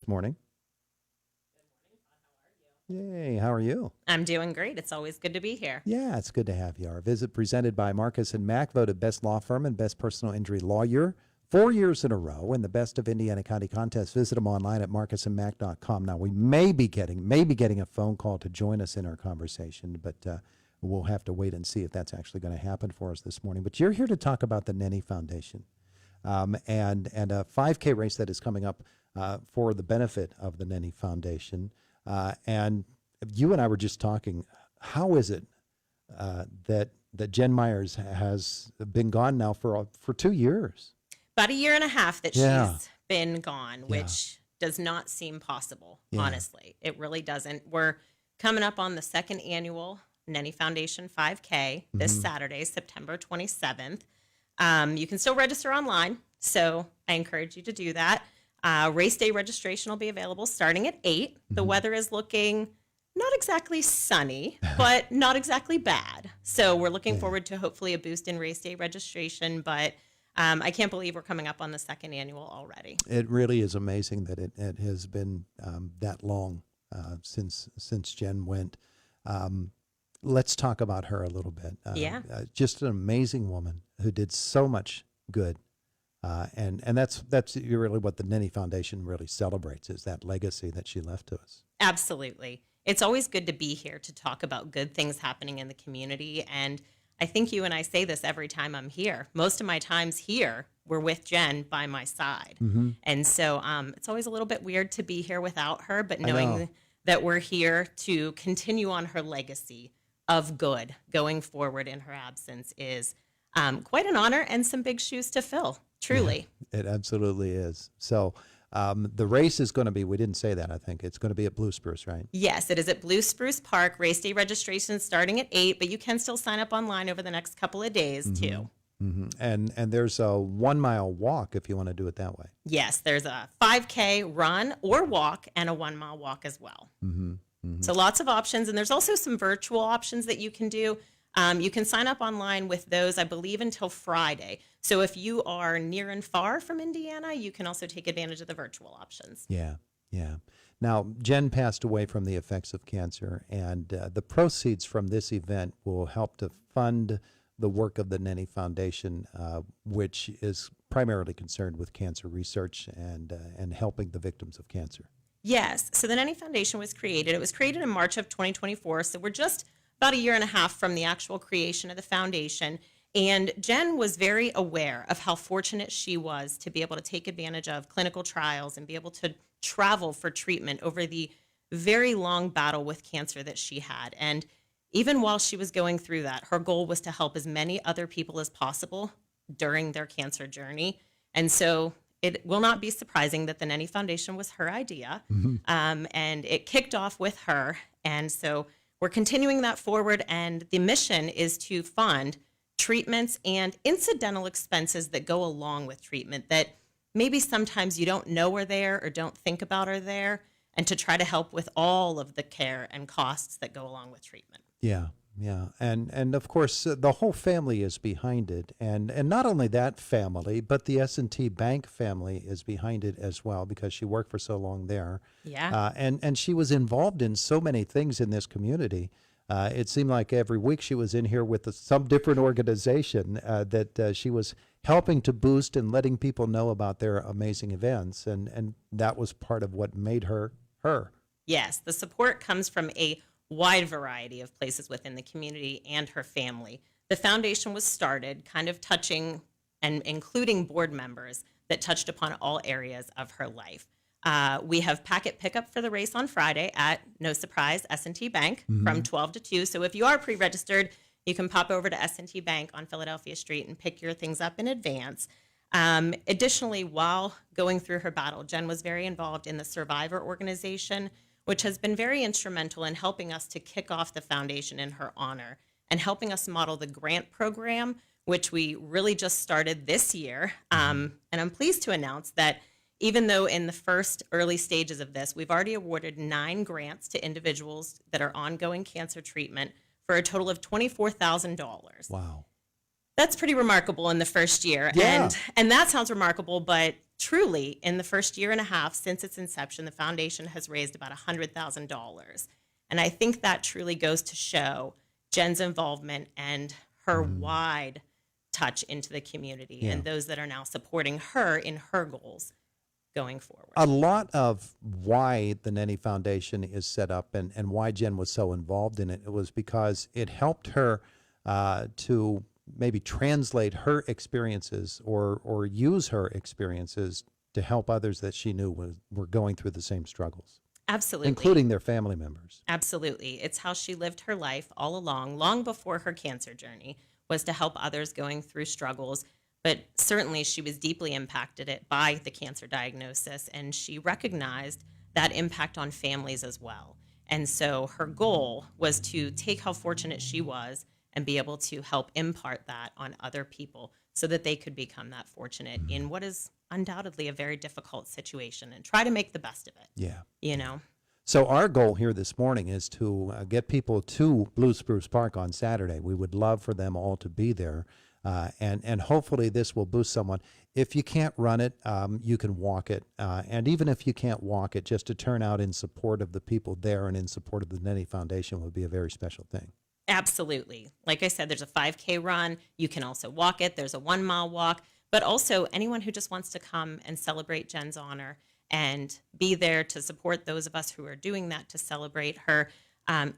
Good morning. Yay, how are you? I'm doing great. It's always good to be here. Yeah, it's good to have you. Our visit presented by Marcus and Mack, voted best law firm and best personal injury lawyer 4 years in a row in the Best of Indiana County contest. Visit them online at marcusandmack.com. Now, we may be getting a phone call to join us in our conversation, but we'll have to wait and see if that's actually going to happen for us this morning. But you're here to talk about the Nennie Foundation and a 5K race that is coming up for the benefit of the Nennie Foundation. And you and I were just talking, how is it that Jen Myers has been gone now for 2 years? About a year and a half that she's been gone, Yeah. which does not seem possible, Yeah. honestly. It really doesn't. We're coming up on the Second Annual Nennie Foundation 5K this Saturday, September 27th. You can still register online, so I encourage you to do that. Race day registration will be available starting at 8. The weather is looking not exactly sunny, but not exactly bad. So we're looking forward to hopefully a boost in race day registration, but I can't believe we're coming up on the second annual already. It really is amazing that it has been that long since Jen went. Let's talk about her a little bit. Just an amazing woman who did so much good. And that's really what the Nennie Foundation really celebrates, is that legacy that she left to us. Absolutely. It's always good to be here to talk about good things happening in the community. And I think you and I say this every time I'm here. Most of my times here were with Jen by my side. And so it's always a little bit weird to be here without her, but knowing that we're here to continue on her legacy of good going forward in her absence is quite an honor and some big shoes to fill. Truly. Yeah, it absolutely is. So the race is going to be, we didn't say that, I think. It's going to be at Blue Spruce, right? Yes, it is at Blue Spruce Park. Race day registration starting at 8, but you can still sign up online over the next couple of days, too. And there's a 1 mile walk if you want to do it that way. Yes, there's a 5K run or walk and a 1 mile walk as well. So lots of options. And there's also some virtual options that you can do. You can sign up online with those, I believe, until Friday. So if you are near and far from Indiana, you can also take advantage of the virtual options. Yeah. Now, Jen passed away from the effects of cancer, and the proceeds from this event will help to fund the work of the Nennie Foundation, which is primarily concerned with cancer research and helping the victims of cancer. Yes. So the Nennie Foundation was created. It was created in March of 2024. So we're just about a year and a half from the actual creation of the foundation. And Jen was very aware of how fortunate she was to be able to take advantage of clinical trials and be able to travel for treatment over the very long battle with cancer that she had. And even while she was going through that, her goal was to help as many other people as possible during their cancer journey. And so it will not be surprising that the Nennie Foundation was her idea. And it kicked off with her. And so we're continuing that forward, and the mission is to fund treatments and incidental expenses that go along with treatment that maybe sometimes you don't know are there or don't think about are there, and to try to help with all of the care and costs that go along with treatment. Yeah. And of course, the whole family is behind it. And not only that family, but the S&T Bank family is behind it as well, because she worked for so long there. Yeah. And she was involved in so many things in this community. It seemed like every week she was in here with some different organization that she was helping to boost and letting people know about their amazing events. And that was part of what made her her. Yes, the support comes from a wide variety of places within the community and her family. The foundation was started kind of touching and including board members that touched upon all areas of her life. We have packet pickup for the race on Friday at, no surprise, S&T Bank from 12 to 2. So if you are pre-registered, you can pop over to S&T Bank on Philadelphia Street and pick your things up in advance. Additionally, while going through her battle, Jen was very involved in the Survivor organization, which has been very instrumental in helping us to kick off the foundation in her honor and helping us model the grant program, which we really just started this year. And I'm pleased to announce that even though in the first early stages of this, we've already awarded 9 grants to individuals that are ongoing cancer treatment for a total of $24,000. Wow. That's pretty remarkable in the first year. Yeah. And that sounds remarkable, but truly, in the first year and a half since its inception, the foundation has raised about $100,000. And I think that truly goes to show Jen's involvement and her wide touch into the community and those that are now supporting her in her goals going forward. A lot of why the Nennie Foundation is set up and why Jen was so involved in it, it was because it helped her to maybe translate her experiences or use her experiences to help others that she knew were going through the same struggles. Absolutely. Including their family members. Absolutely. It's how she lived her life all along, long before her cancer journey, was to help others going through struggles. But certainly she was deeply impacted by the cancer diagnosis, and she recognized that impact on families as well. And so her goal was to take how fortunate she was and be able to help impart that on other people so that they could become that fortunate in what is undoubtedly a very difficult situation and try to make the best of it. Yeah. You know? So our goal here this morning is to get people to Blue Spruce Park on Saturday. We would love for them all to be there. And hopefully this will boost someone. If you can't run it, you can walk it. And even if you can't walk it, just to turn out in support of the people there and in support of the Nennie Foundation would be a very special thing. Absolutely. Like I said, there's a 5K run. You can also walk it. There's a 1 mile walk. But also anyone who just wants to come and celebrate Jen's honor and be there to support those of us who are doing that to celebrate her.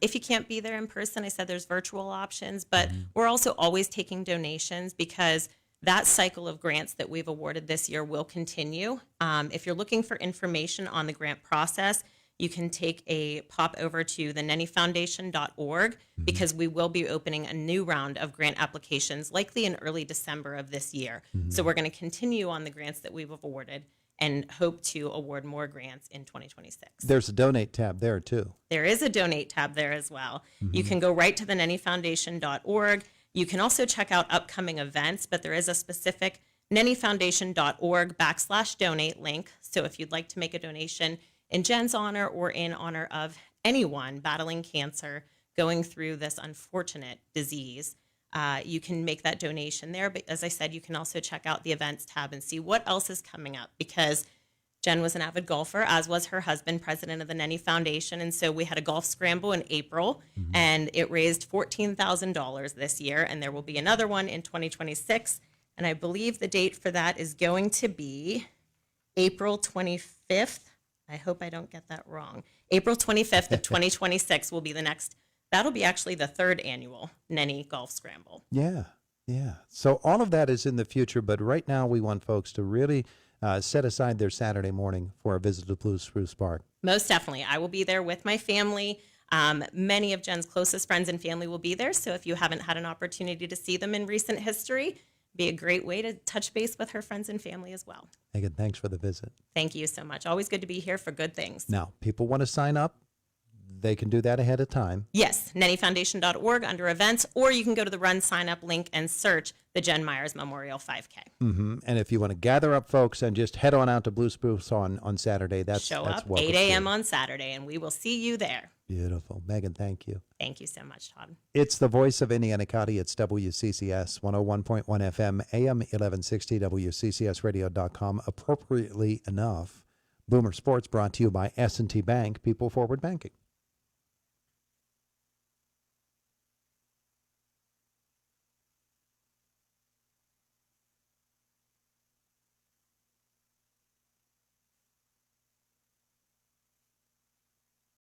If you can't be there in person, I said there's virtual options, but we're also always taking donations because that cycle of grants that we've awarded this year will continue. If you're looking for information on the grant process, you can take a pop over to the nenniefoundation.org because we will be opening a new round of grant applications likely in early December of this year. So we're going to continue on the grants that we've awarded and hope to award more grants in 2026. There's a donate tab there too. There is a donate tab there as well. You can go right to the nenniefoundation.org. You can also check out upcoming events, but there is a specific nenniefoundation.org/donate link. So if you'd like to make a donation in Jen's honor or in honor of anyone battling cancer, going through this unfortunate disease, you can make that donation there. But as I said, you can also check out the events tab and see what else is coming up because Jen was an avid golfer, as was her husband, president of the Nennie Foundation. And so we had a golf scramble in April, and it raised $14,000 this year. And there will be another one in 2026. And I believe the date for that is going to be April 25th. I hope I don't get that wrong. April 25th of 2026 will be the next. That'll be actually the 3rd annual Nennie Golf Scramble. Yeah. So all of that is in the future, but right now we want folks to really set aside their Saturday morning for a visit to Blue Spruce Park. Most definitely. I will be there with my family. Many of Jen's closest friends and family will be there. So if you haven't had an opportunity to see them in recent history, be a great way to touch base with her friends and family as well. Megan, thanks for the visit. Thank you so much. Always good to be here for good things. Now, people want to sign up. They can do that ahead of time. Yes, nenniefoundation.org under events, or you can go to the Run Sign Up link and search the Jen Myers Memorial 5K. And if you want to gather up folks and just head on out to Blue Spruce on Saturday, that's up welcome 8 a.m. on Saturday, and we will see you there. Beautiful. Megan, thank you. Thank you so much, Todd. It's the voice of Indiana County. It's WCCS 101.1 FM, AM 1160, WCCSradio.com. Appropriately enough, Boomer Sports brought to you by S&T Bank, People Forward Banking.